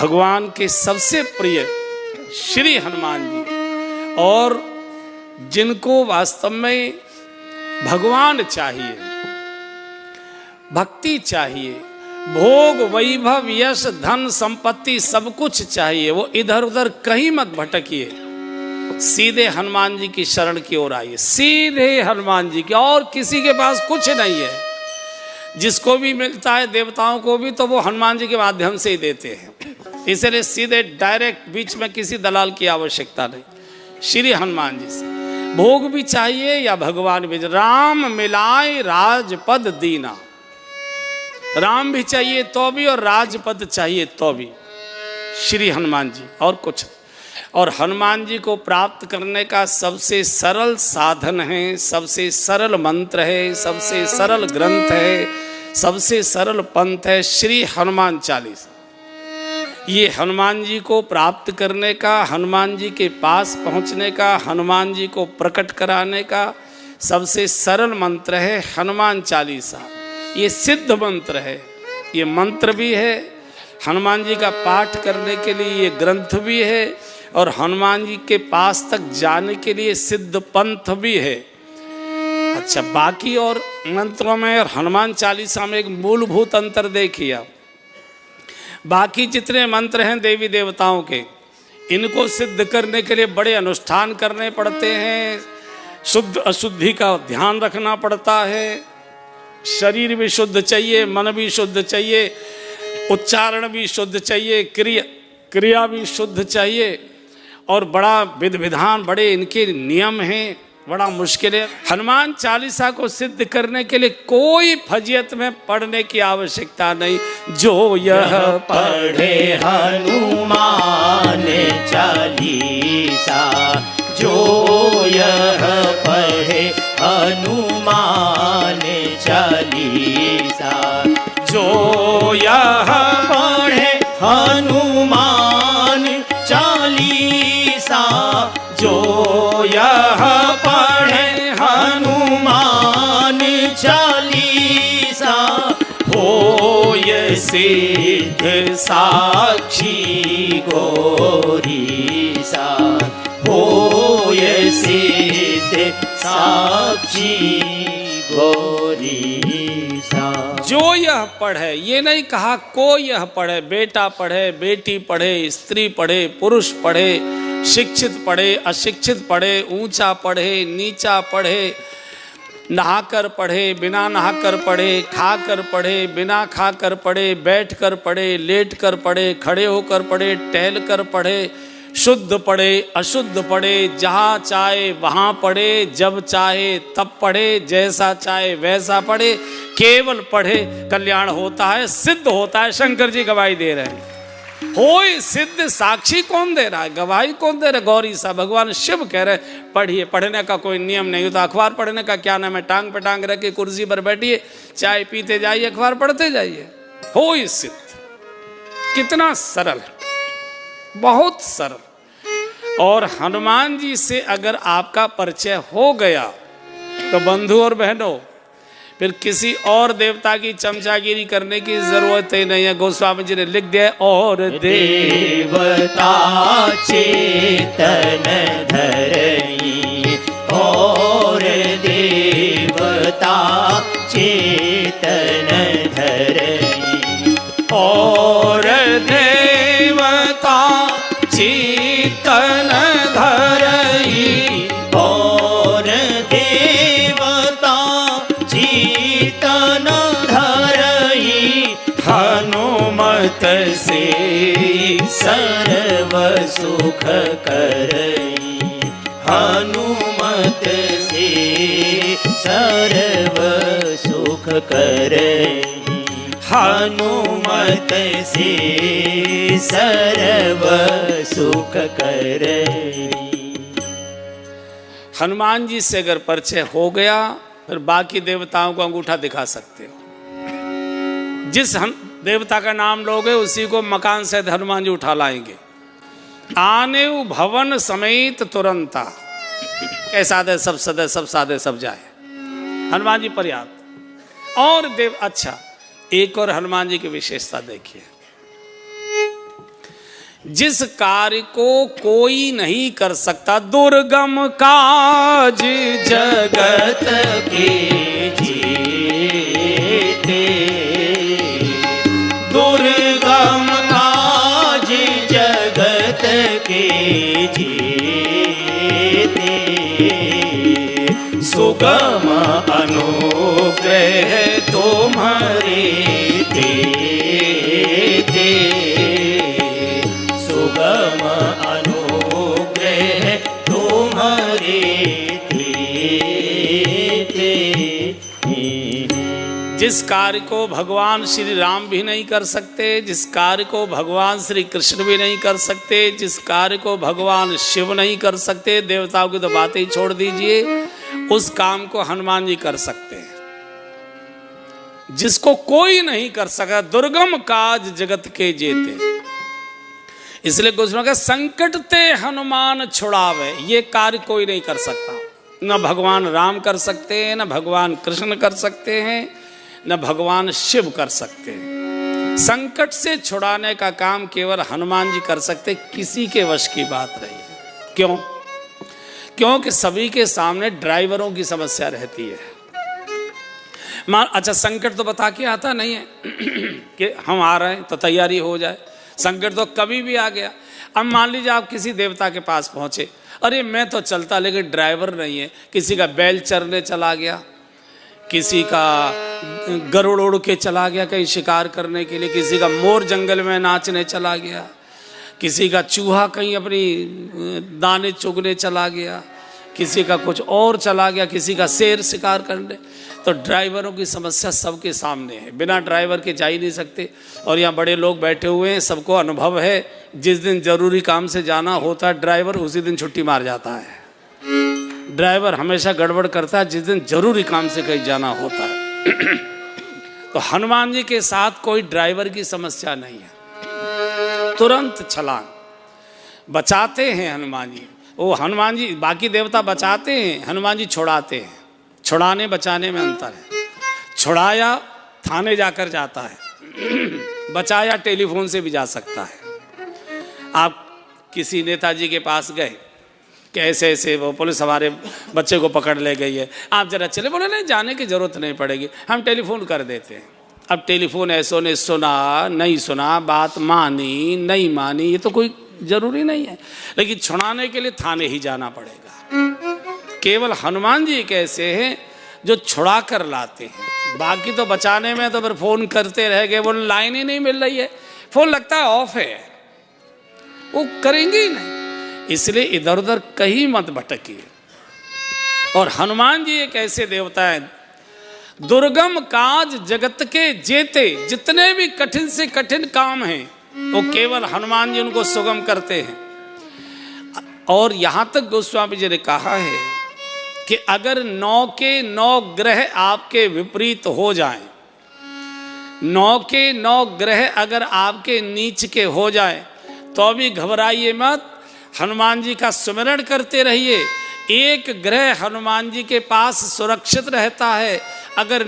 भगवान के सबसे प्रिय श्री हनुमान जी, और जिनको वास्तव में भगवान चाहिए, भक्ति चाहिए, भोग वैभव यश धन संपत्ति सब कुछ चाहिए, वो इधर उधर कहीं मत भटकिए, सीधे हनुमान जी की शरण की ओर आइए, सीधे हनुमान जी की, और किसी के पास कुछ नहीं है। जिसको भी मिलता है देवताओं को भी तो वो हनुमान जी के माध्यम से ही देते हैं, इसलिए सीधे डायरेक्ट, बीच में किसी दलाल की आवश्यकता नहीं, श्री हनुमान जी से। भोग भी चाहिए या भगवान भी, राम मिलाए राजपद दीना, राम भी चाहिए तो भी और राजपद चाहिए तो भी, श्री हनुमान जी, और कुछ। और हनुमान जी को प्राप्त करने का सबसे सरल साधन है, सबसे सरल मंत्र है, सबसे सरल ग्रंथ है, सबसे सरल पंथ है श्री हनुमान चालीसा। ये हनुमान जी को प्राप्त करने का, हनुमान जी के पास पहुंचने का, हनुमान जी को प्रकट कराने का सबसे सरल मंत्र है हनुमान चालीसा। ये सिद्ध मंत्र है, ये मंत्र भी है, हनुमान जी का पाठ करने के लिए ये ग्रंथ भी है, और हनुमान जी के पास तक जाने के लिए सिद्ध पंथ भी है। अच्छा, बाकी और मंत्रों में और हनुमान चालीसा में एक मूलभूत अंतर देखिए आप। बाकी जितने मंत्र हैं देवी देवताओं के, इनको सिद्ध करने के लिए बड़े अनुष्ठान करने पड़ते हैं, शुद्ध अशुद्धि का ध्यान रखना पड़ता है, शरीर भी शुद्ध चाहिए, मन भी शुद्ध चाहिए, उच्चारण भी शुद्ध चाहिए, क्रिया भी शुद्ध चाहिए, और बड़ा विधि विधान, बड़े इनके नियम हैं, बड़ा मुश्किल है। हनुमान चालीसा को सिद्ध करने के लिए कोई फजीयत में पढ़ने की आवश्यकता नहीं। जो यह पढ़े हनुमान चालीसा, जो यह पढ़े हनुमान चालीसा, जो यह पढ़े हनुमान चालीसा, जो यह पढ़े हनुमान चालीसा, होय सिद्ध साक्षी गौरीसा, होय सिद्ध साक्षी गौरीसा। जो यह पढ़े, ये नहीं कहा को यह पढ़े, बेटा पढ़े, बेटी पढ़े, स्त्री पढ़े, पुरुष पढ़े, शिक्षित पढ़े, अशिक्षित पढ़े, ऊंचा पढ़े, नीचा पढ़े, नहाकर पढ़े, बिना नहाकर पढ़े, खाकर पढ़े, बिना खाकर पढ़े, बैठकर पढ़े, लेटकर पढ़े, खड़े होकर पढ़े, टहलकर पढ़े, शुद्ध पढ़े, अशुद्ध पढ़े, जहाँ चाहे वहाँ पढ़े, जब चाहे तब पढ़े, जैसा चाहे वैसा पढ़े, केवल पढ़े कल्याण होता है, सिद्ध होता है। शंकर जी गवाही दे रहे हैं। होय सिद्ध साक्षी कौन दे रहा है, गवाही कौन दे रहा है? गौरी सा भगवान शिव कह रहे पढ़िए। पढ़ने का कोई नियम नहीं होता, अखबार पढ़ने का क्या नाम है, टांग पे टांग रख के कुर्सी पर बैठिए, चाय पीते जाइए, अखबार पढ़ते जाइए। होय सिद्ध, कितना सरल है, बहुत सरल। और हनुमान जी से अगर आपका परिचय हो गया तो बंधु और बहनों, फिर किसी और देवता की चमचागिरी करने की जरूरत ही नहीं है। गोस्वामी जी ने लिख दिया, और देवता चेतन धरई, और देवता चेतन धरई, और देवता चेतन धरई, और देवता चेतन धरई, हनुमत से सर्व सुख करई, हनुमत से सर्व सुख करई, हनुमत से सर्व सुख करई। हनुमान जी से अगर परिचय हो गया, फिर बाकी देवताओं को अंगूठा दिखा सकते हो। जिस देवता का नाम लोगे उसी को मकान से हनुमान जी उठा लाएंगे। आने भवन समेत तुरंता, कैसा दे सब सदे सब सादे सब जाए, हनुमान जी पर्याप्त। और देव, अच्छा एक और हनुमान जी की विशेषता देखिए, जिस कार्य को कोई नहीं कर सकता, दुर्गम काज जगत के जेते, दुर्गम काज जगत के जेते, सुगम अनुग्रह तुम्हारे तेते, सुगम अनुग्रह तुम्हारे तेते। जिस कार्य को भगवान श्री राम भी नहीं कर सकते, जिस कार्य को भगवान श्री कृष्ण भी नहीं कर सकते, जिस कार्य को भगवान शिव नहीं कर सकते, देवताओं की तो बातें ही छोड़ दीजिए, उस काम को हनुमान जी कर सकते हैं, जिसको कोई नहीं कर सका। दुर्गम काज जगत के जेते, इसलिए कुछ लोग संकट ते हनुमान छुड़ावे, ये कार्य कोई नहीं कर सकता। न भगवान राम कर सकते हैं, न भगवान कृष्ण कर सकते हैं, न भगवान शिव कर सकते हैं। संकट से छुड़ाने का काम केवल हनुमान जी कर सकते, किसी के वश की बात नहीं है। क्यों? क्योंकि सभी के सामने ड्राइवरों की समस्या रहती है। अच्छा, संकट तो बता के आता नहीं है कि हम आ रहे हैं तो तैयारी हो जाए। संकट तो कभी भी आ गया। अब मान लीजिए आप किसी देवता के पास पहुंचे, अरे मैं तो चलता लेकिन ड्राइवर नहीं है, किसी का बैल चरने चला गया, किसी का गरुड़ उड़ के चला गया कहीं शिकार करने के लिए, किसी का मोर जंगल में नाचने चला गया, किसी का चूहा कहीं अपनी दाने चुगने चला गया, किसी का कुछ और चला गया, किसी का शेर शिकार करने। तो ड्राइवरों की समस्या सबके सामने है, बिना ड्राइवर के जा ही नहीं सकते। और यहाँ बड़े लोग बैठे हुए हैं, सबको अनुभव है, जिस दिन जरूरी काम से जाना होता है ड्राइवर उसी दिन छुट्टी मार जाता है। ड्राइवर हमेशा गड़बड़ करता है जिस दिन जरूरी काम से कहीं जाना होता है। तो हनुमान जी के साथ कोई ड्राइवर की समस्या नहीं है, तुरंत छलांग बचाते हैं हनुमान जी। वो हनुमान जी, बाकी देवता बचाते हैं, हनुमान जी छुड़ाते हैं। छुड़ाने बचाने में अंतर है। छुड़ाया थाने जाकर जाता है, बचाया टेलीफोन से भी जा सकता है। आप किसी नेताजी के पास गए कि ऐसे ऐसे वो पुलिस हमारे बच्चे को पकड़ ले गई है, आप जरा चले, बोले नहीं जाने की जरूरत नहीं पड़ेगी, हम टेलीफोन कर देते हैं। अब टेलीफोन ऐसों ने सुना नहीं सुना, बात मानी नहीं मानी, ये तो कोई जरूरी नहीं है, लेकिन छुड़ाने के लिए थाने ही जाना पड़ेगा। केवल हनुमान जी एक ऐसे हैं जो छुड़ा कर लाते हैं, बाकी तो बचाने में तो फिर फोन करते रह गए, वो लाइन ही नहीं मिल रही है, फोन लगता है ऑफ है, वो करेंगे ही नहीं। इसलिए इधर उधर कहीं मत भटकिए। और हनुमान जी एक ऐसे देवता है, दुर्गम काज जगत के जेते, जितने भी कठिन से कठिन काम हैं वो केवल हनुमान जी उनको सुगम करते हैं। और यहां तक गोस्वामी जी ने कहा है कि अगर 9 के 9 ग्रह आपके विपरीत हो जाएं, 9 के 9 ग्रह अगर आपके नीच के हो जाएं, तो भी घबराइए मत, हनुमान जी का सुमिरन करते रहिए। एक ग्रह हनुमान जी के पास सुरक्षित रहता है, अगर